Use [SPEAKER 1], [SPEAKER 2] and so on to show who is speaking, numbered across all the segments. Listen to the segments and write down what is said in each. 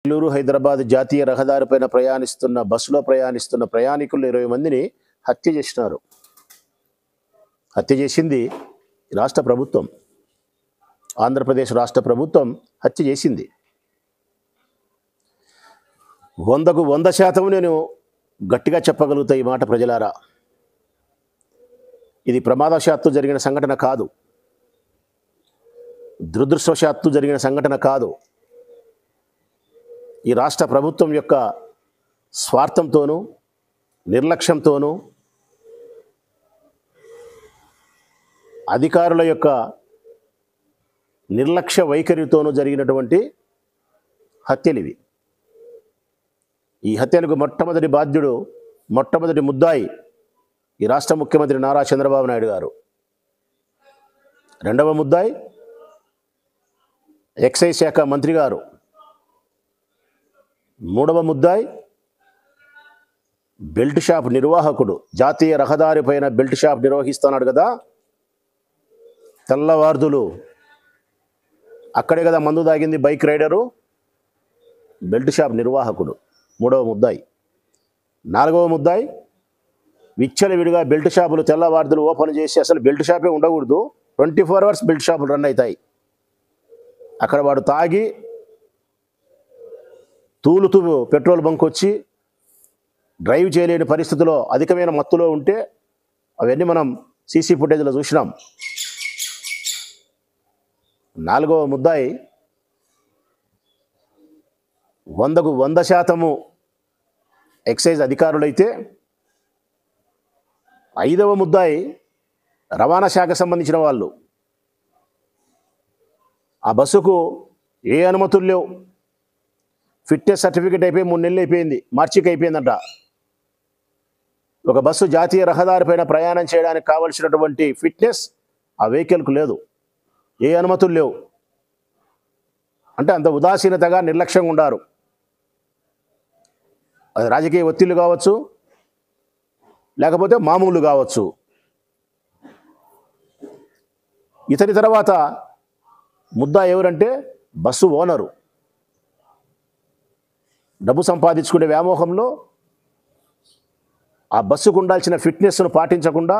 [SPEAKER 1] నెల్లూరు హైదరాబాద్ జాతీయ రహదారిపైన బస్సులో ప్రయాణిస్తున్న ప్రయాణికులు 20 మందిని హత్య చేసినారు. హత్య చేసింది రాష్ట్ర ప్రభుత్వం. ఆంధ్రప్రదేశ్ రాష్ట్ర ప్రభుత్వం హత్య చేసింది. 100కు 100% నేను గట్టిగా చెప్పగలుగుతా ఈ మాట ప్రజలారా. ఇది ప్రమాదవశాత్తు జరిగిన సంఘటన కాదు, దురదృష్టవశాత్తు జరిగిన సంఘటన కాదు. ఈ రాష్ట్ర ప్రభుత్వం యొక్క స్వార్థంతోనూ నిర్లక్ష్యంతోనూ అధికారుల యొక్క నిర్లక్ష్య వైఖరితోనూ జరిగినటువంటి హత్యలివి. ఈ హత్యలకు మొట్టమొదటి ముద్దాయి ఈ రాష్ట్ర ముఖ్యమంత్రి నారా చంద్రబాబు నాయుడు గారు. రెండవ ముద్దాయి ఎక్సైజ్ శాఖ మంత్రి గారు. మూడవ ముద్దాయి బెల్ట్ షాప్ నిర్వాహకుడు. జాతీయ రహదారి పైన బెల్ట్ షాప్ నిర్వహిస్తున్నాడు కదా, తెల్లవార్దులు అక్కడే కదా మందు తాగింది బైక్ రైడరు, బెల్ట్ షాప్ నిర్వాహకుడు మూడవ ముద్దాయి. నాలుగవ ముద్దాయి విచ్చలవిడిగా బెల్ట్ షాపులు తెల్లవార్దులు ఓపెన్ చేసి, అసలు బెల్ట్ షాపే ఉండకూడదు, 24 hours బెల్ట్ షాపులు రన్ అవుతాయి. అక్కడ వాడు తాగి తూలుతూ పెట్రోల్ బంక్ వచ్చి డ్రైవ్ చేయలేని పరిస్థితిలో అధికమైన మత్తులో ఉంటే అవన్నీ మనం సీసీ ఫుటేజ్లో చూసినాం. నాలుగవ ముద్దాయి 100కు 100% ఎక్సైజ్ అధికారులైతే, ఐదవ ముద్దాయి రవాణా శాఖ సంబంధించిన వాళ్ళు. ఆ బస్సుకు ఏ అనుమతులు లేవు, ఫిట్నెస్ సర్టిఫికేట్ అయిపోయి 3 నెలలు అయిపోయింది, మార్చికి అయిపోయిందంట. ఒక బస్సు జాతీయ రహదారిపైన ప్రయాణం చేయడానికి కావలసినటువంటి ఫిట్నెస్ ఆ వెహికల్కు లేదు, ఏ అనుమతులు లేవు. అంటే అంత ఉదాసీనతగా నిర్లక్ష్యంగా ఉండారు. అది రాజకీయ ఒత్తిళ్లు కావచ్చు, లేకపోతే మామూలు కావచ్చు. ఇతని తర్వాత ముద్దా ఎవరంటే బస్సు ఓనరు. డబ్బు సంపాదించుకునే వ్యామోహంలో ఆ బస్సుకు ఉండాల్సిన ఫిట్నెస్ను పాటించకుండా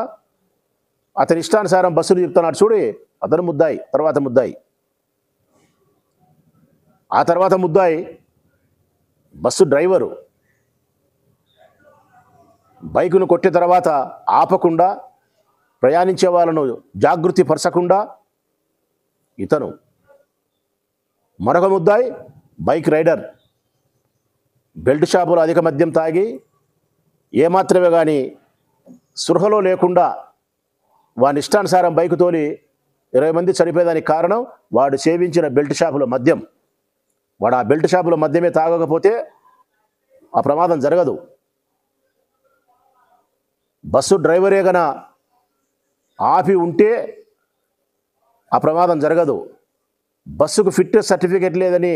[SPEAKER 1] అతని ఇష్టానుసారం బస్సులు చెప్తున్నాడు చూడి, అతను ముద్దాయి. తర్వాత ముద్దాయి, ఆ తర్వాత ముద్దాయి బస్సు డ్రైవరు. బైకును కొట్టిన తర్వాత ఆపకుండా, ప్రయాణించే వాళ్ళను జాగృతి పరచకుండా ఇతను. మరొక ముద్దాయి బైక్ రైడర్. బెల్ట్ షాపులో అధిక మద్యం తాగి ఏమాత్రమే కానీ స్పృహలో లేకుండా వాని ఇష్టానుసారం బైకు తోలి 20 మంది చనిపోయేదానికి కారణం వాడు సేవించిన బెల్ట్ షాపులో మద్యం. వాడు ఆ బెల్ట్ షాపులో మద్యమే తాగకపోతే ఆ ప్రమాదం జరగదు. బస్సు డ్రైవరే గన ఆపి ఉంటే ఆ ప్రమాదం జరగదు. బస్సుకు ఫిట్నెస్ సర్టిఫికేట్ లేదని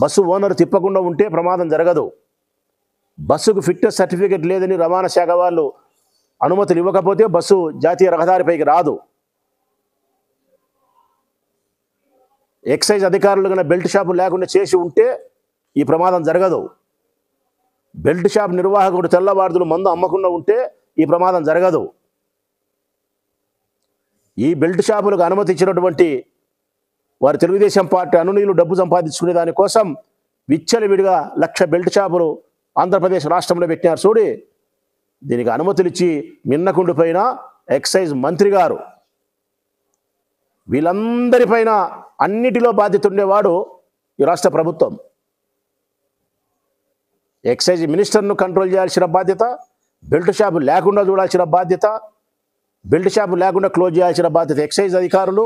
[SPEAKER 1] బస్సు ఓనర్ తిప్పకుండా ఉంటే ప్రమాదం జరగదు. బస్సుకు ఫిట్నెస్ సర్టిఫికేట్ లేదని రవాణా శాఖ వాళ్ళు అనుమతులు ఇవ్వకపోతే బస్సు జాతీయ రహదారిపైకి రాదు. ఎక్సైజ్ అధికారులు కన్నా బెల్ట్ షాపు లేకుండా చేసి ఉంటే ఈ ప్రమాదం జరగదు. బెల్ట్ షాప్ నిర్వాహకుడు తెల్లవార్దులు మందు అమ్మకుండా ఉంటే ఈ ప్రమాదం జరగదు. ఈ బెల్ట్ షాపులకు అనుమతి ఇచ్చినటువంటి వారు తెలుగుదేశం పార్టీ అనునీయులు డబ్బు సంపాదించుకునే దానికోసం విచ్చలవిడిగా 1,00,000 బెల్ట్ షాపులు ఆంధ్రప్రదేశ్ రాష్ట్రంలో పెట్టినారు చూడి. దీనికి అనుమతులు ఇచ్చి మిన్నకుండిపోయిన ఎక్సైజ్ మంత్రి గారు. వీళ్ళందరిపైన అన్నిటిలో బాధ్యత ఉండేవాడు ఈ రాష్ట్ర ప్రభుత్వం. ఎక్సైజ్ మినిస్టర్ను కంట్రోల్ చేయాల్సిన బాధ్యత, బెల్ట్ షాపు లేకుండా చూడాల్సిన బాధ్యత, బెల్ట్ షాపు లేకుండా క్లోజ్ చేయాల్సిన బాధ్యత ఎక్సైజ్ అధికారులు,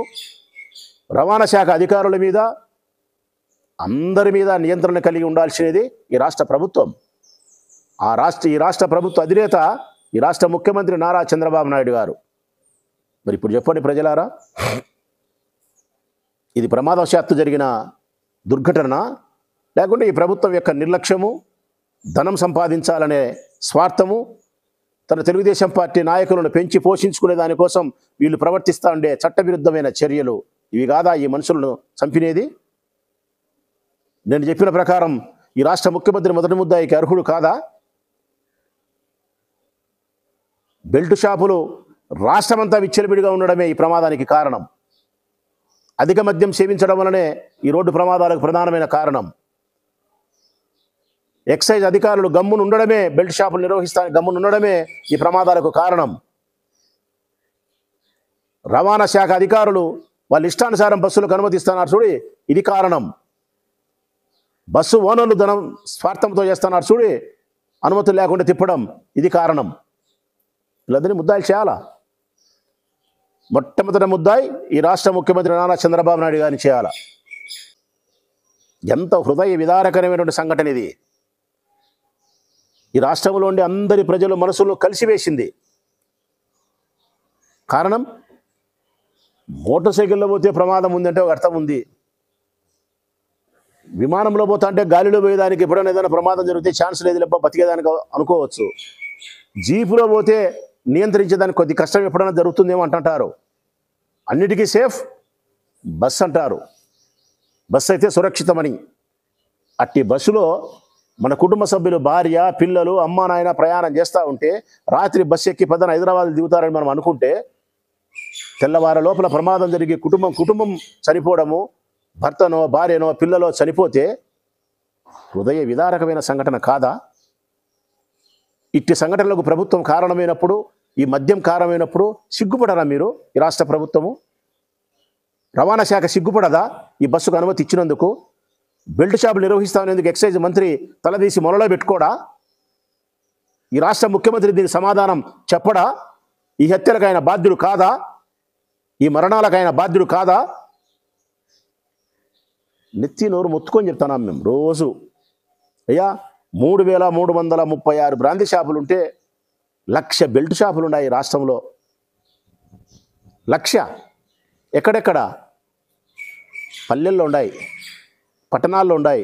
[SPEAKER 1] రవాణా శాఖ అధికారుల మీద, అందరి మీద నియంత్రణ కలిగి ఉండాల్సినది ఈ రాష్ట్ర ప్రభుత్వం. ఈ రాష్ట్ర ప్రభుత్వ అధినేత ఈ రాష్ట్ర ముఖ్యమంత్రి నారా చంద్రబాబు నాయుడు గారు. మరి ఇప్పుడు చెప్పండి ప్రజలారా, ఇది ప్రమాదవశాత్తు జరిగిన దుర్ఘటన, లేకుంటే ఈ ప్రభుత్వం యొక్క నిర్లక్ష్యము, ధనం సంపాదించాలనే స్వార్థము, తన తెలుగుదేశం పార్టీ నాయకులను పెంచి పోషించుకునే దానికోసం వీళ్ళు ప్రవర్తిస్తూ ఉండే చట్టవిరుద్ధమైన చర్యలు ఇవి కాదా ఈ మనుషులను చంపినేది? నేను చెప్పిన ప్రకారం ఈ రాష్ట్ర ముఖ్యమంత్రి మొదటి ముద్దాయికి అర్హుడు కాదా? బెల్ట్ షాపులు రాష్ట్రమంతా విచ్చలవిడిగా ఉండడమే ఈ ప్రమాదానికి కారణం. అధిక మద్యం సేవించడం వలనే ఈ రోడ్డు ప్రమాదాలకు ప్రధానమైన కారణం. ఎక్సైజ్ అధికారులు గమ్మున ఉండడమే, బెల్ట్ షాపులు నిర్వహిస్తానికి గమ్మున ఉండడమే ఈ ప్రమాదాలకు కారణం. రవాణా శాఖ అధికారులు వాళ్ళ ఇష్టానుసారం బస్సులకు అనుమతిస్తున్నారు చూడి, ఇది కారణం. బస్సు ఓనర్లు ధనం స్వార్థంతో చేస్తున్నారు చూడి, అనుమతులు లేకుండా తిప్పడం, ఇది కారణం. వీళ్ళందరినీ ముద్దాయిలు చేయాలా? మొట్టమొదటి ముద్దాయి ఈ రాష్ట్ర ముఖ్యమంత్రి నారా చంద్రబాబు నాయుడు గారిని చేయాలా. ఎంత హృదయ విదారకరమైనటువంటి సంఘటన ఇది. ఈ రాష్ట్రంలో ఉండే అందరి ప్రజల మనసులను కలిసివేసింది. కారణం, మోటార్ సైకిల్లో పోతే ప్రమాదం ఉందంటే ఒక అర్థం ఉంది. విమానంలో పోతా అంటే గాలిలో పోయేదానికి ఎప్పుడైనా ఏదైనా ప్రమాదం జరిగితే ఛాన్స్ లేదు లేక బతికేదానికి అనుకోవచ్చు. జీపులో పోతే నియంత్రించేదానికి కొద్ది కష్టం ఎప్పుడైనా జరుగుతుందేమో అంటుంటారు. అన్నిటికీ సేఫ్ బస్ అంటారు. బస్సు అయితే సురక్షితమని. అట్టి బస్సులో మన కుటుంబ సభ్యులు, భార్య, పిల్లలు, అమ్మ, నాయన ప్రయాణం చేస్తూ ఉంటే రాత్రి బస్సు ఎక్కి పదన హైదరాబాద్ దిగుతారని మనం అనుకుంటే తెల్లవారి లోపల ప్రమాదం జరిగి కుటుంబం చనిపోవడము, భర్తనో భార్యనో పిల్లలో చనిపోతే హృదయ విదారకమైన సంఘటన కాదా? ఇట్టి సంఘటనలకు ప్రభుత్వం కారణమైనప్పుడు, ఈ మద్యం కారణమైనప్పుడు సిగ్గుపడరా మీరు? ఈ రాష్ట్ర ప్రభుత్వము, రవాణా శాఖ సిగ్గుపడదా ఈ బస్సుకు అనుమతి ఇచ్చినందుకు? బెల్ట్ షాపులు నిర్వహిస్తామనేందుకు ఎక్సైజ్ మంత్రి తలదీసి మొలలో పెట్టుకోడా? ఈ రాష్ట్ర ముఖ్యమంత్రి దీనికి సమాధానం చెప్పడా? ఈ హత్యలకు ఆయన బాధ్యుడు కాదా? ఈ మరణాలకు ఆయన బాధ్యుడు కాదా? నెత్తి నోరు మొత్తుకొని చెప్తున్నాం మేము రోజు. అయ్యా, 3,336 బ్రాందీ షాపులు ఉంటే 1,00,000 బెల్ట్ షాపులు ఉన్నాయి ఈ రాష్ట్రంలో. 1,00,000 ఎక్కడెక్కడ? పల్లెల్లో ఉన్నాయి, పట్టణాల్లో ఉన్నాయి,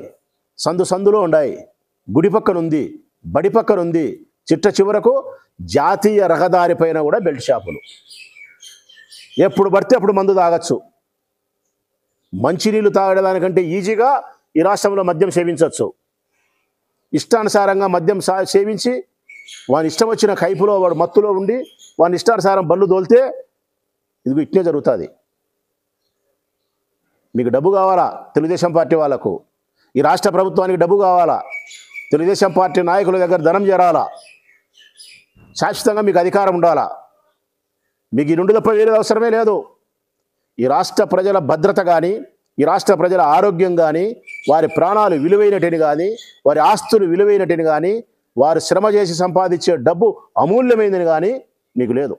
[SPEAKER 1] సందులో ఉన్నాయి, గుడి పక్కన ఉంది, బడి పక్కన ఉంది, చిట్ట చివరకు జాతీయ రహదారి పైన కూడా బెల్ట్ షాపులు. ఎప్పుడు పడితే అప్పుడు మందు తాగొచ్చు. మంచినీళ్ళు తాగడానికంటే ఈజీగా ఈ రాష్ట్రంలో మద్యం సేవించవచ్చు. ఇష్టానుసారంగా మద్యం సేవించి వాని ఇష్టం వచ్చిన కైపులో వాడు మత్తులో ఉండి వాని ఇష్టానుసారం బళ్ళు దోలితే ఇది ఇట్నే జరుగుతుంది. మీకు డబ్బు కావాలా? తెలుగుదేశం పార్టీ వాళ్ళకు, ఈ రాష్ట్ర ప్రభుత్వానికి డబ్బు కావాలా? తెలుగుదేశం పార్టీ నాయకుల దగ్గర ధనం చేరాలా? శాశ్వతంగా మీకు అధికారం ఉండాలా? మీకు ఈ 2 తప్ప వేరే అవసరమే లేదు. ఈ రాష్ట్ర ప్రజల భద్రత కానీ, ఈ రాష్ట్ర ప్రజల ఆరోగ్యం కానీ, వారి ప్రాణాలు విలువైనటిని కానీ, వారి ఆస్తులు విలువైనటిని కానీ, వారు శ్రమ చేసి సంపాదించే డబ్బు అమూల్యమైనది కానీ మీకు లేదు.